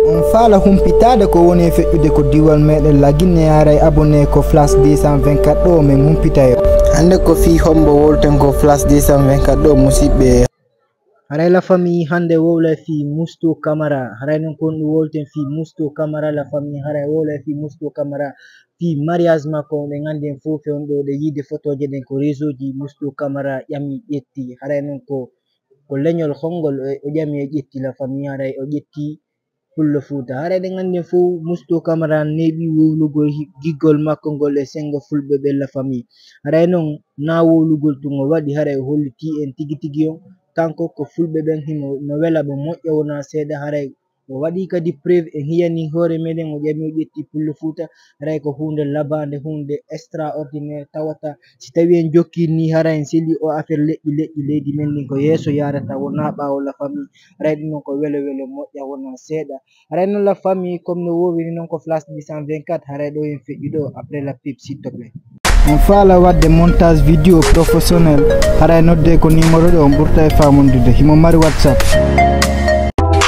On fala humpitade ko woni feƴƴude ko diwal meɗen la Guinée haray abonné ko Flash 224 ɗo min humpita yo hande ko fi hombo wolten ko Flash 224 ɗo musidɓe haray la famille hande wowla fi Mousto Camara haray non kon ɗum wolten fi Mousto Camara la famille haray wowla fi Mousto Camara fi mariage makko ɓe gandi en fof on ɗo ɗe yiide photoje ɗen ko réseau ji Mousto Camara ƴami ƴetti haray non ko leñol hongol o ƴami e ƴetti la famille haray o ƴetti Pullo Fuuta haray ɗen gandi en fof Mousto Camara neeɓi wowlugol giggol makko ngol e sengo fulɓe ɓe la famille haray non na wowlugol tun o waɗi haray o holliti en tigi tigi on kanko ko fulɓe ɓen himo no wela bo moƴƴa wona seeɗa haray o waɗi kadi preuve en hiyani hoore meɗen o ƴami o ƴetti Pullo Fuuta haray ko hunde labande hunde extraordinaire tawata si tawi en jokki ni haray en seli o affaire leƴƴi leydi men ni ko yeeso yarata wona ɓawo la famille haray ɗum noon ko welo moƴƴa wona seeɗa haray noon la famille comme no wowiri noon ko Flash 224 haray ɗo en feƴƴi ɗo après la pub s'il te plaît. On faala wadde montage vidéo professionnel haray nodde ko numéro ɗo on ɓurta e famondude himo mari WhatsApp.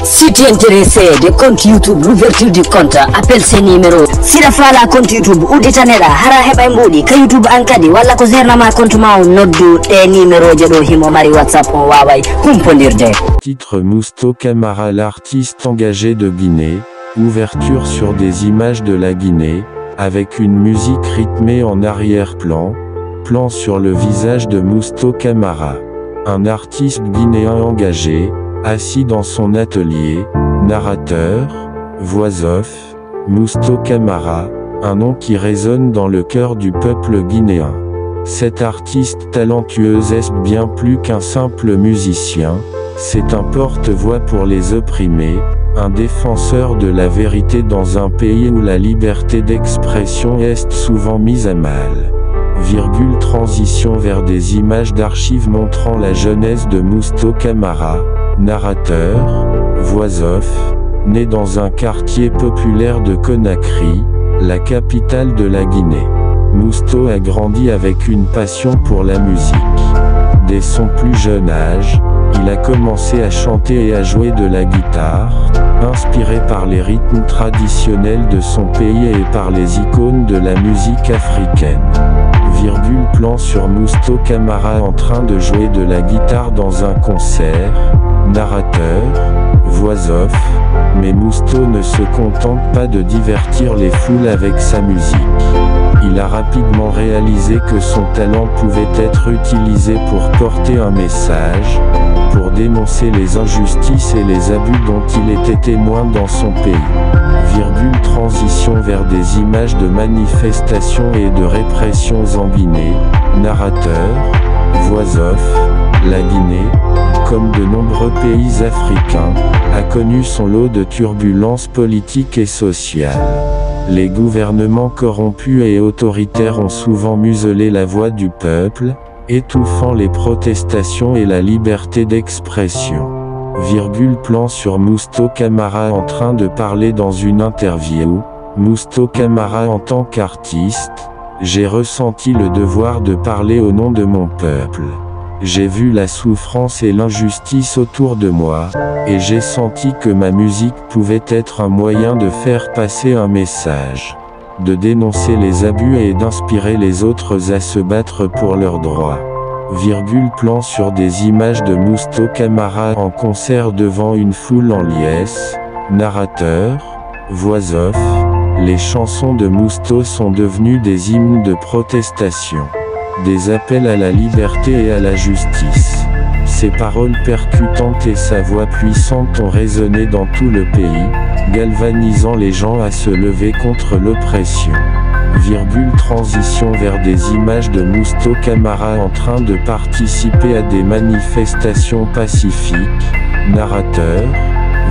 Si tu es intéressé de compte YouTube, l'ouverture du compte, appelle ces numéros. Si la fala compte YouTube ou détanera, hara heba mbodi, ka YouTube ankadi, wala ko zernama compte ma noddu e numéro jedo himo mari WhatsApp on wawai kumpondirde. Titre Mousto Camara, l'artiste engagé de Guinée, ouverture sur des images de la Guinée, avec une musique rythmée en arrière-plan, plan sur le visage de Mousto Camara. Un artiste guinéen engagé, assis dans son atelier, narrateur, voix off, Mousto Camara, un nom qui résonne dans le cœur du peuple guinéen. Cet artiste talentueux est bien plus qu'un simple musicien, c'est un porte-voix pour les opprimés, un défenseur de la vérité dans un pays où la liberté d'expression est souvent mise à mal. Transition vers des images d'archives montrant la jeunesse de Mousto Camara, narrateur, voix off, né dans un quartier populaire de Conakry, la capitale de la Guinée. Mousto a grandi avec une passion pour la musique. Dès son plus jeune âge, il a commencé à chanter et à jouer de la guitare, inspiré par les rythmes traditionnels de son pays et par les icônes de la musique africaine. Plan sur Mousto Camara en train de jouer de la guitare dans un concert, narrateur, voix off, mais Mousto ne se contente pas de divertir les foules avec sa musique. Il a rapidement réalisé que son talent pouvait être utilisé pour porter un message, pour dénoncer les injustices et les abus dont il était témoin dans son pays. Transition vers des images de manifestations et de répressions en Guinée, narrateur, voix off, la Guinée, comme de nombreux pays africains, a connu son lot de turbulences politiques et sociales. Les gouvernements corrompus et autoritaires ont souvent muselé la voix du peuple, étouffant les protestations et la liberté d'expression. Plan sur Mousto Camara en train de parler dans une interview. Mousto Camara en tant qu'artiste, j'ai ressenti le devoir de parler au nom de mon peuple. J'ai vu la souffrance et l'injustice autour de moi, et j'ai senti que ma musique pouvait être un moyen de faire passer un message, de dénoncer les abus et d'inspirer les autres à se battre pour leurs droits. Plan sur des images de Mousto Camara en concert devant une foule en liesse, narrateur, voix off, les chansons de Mousto sont devenues des hymnes de protestation, des appels à la liberté et à la justice. Ses paroles percutantes et sa voix puissante ont résonné dans tout le pays, galvanisant les gens à se lever contre l'oppression. Transition vers des images de Mousto Camara en train de participer à des manifestations pacifiques, narrateur,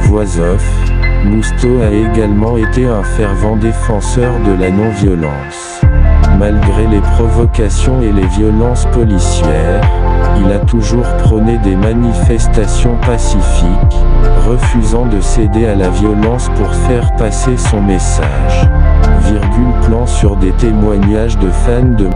voix off, Mousto a également été un fervent défenseur de la non-violence. Malgré les provocations et les violences policières, il a toujours prôné des manifestations pacifiques, refusant de céder à la violence pour faire passer son message. Plan sur des témoignages de fans de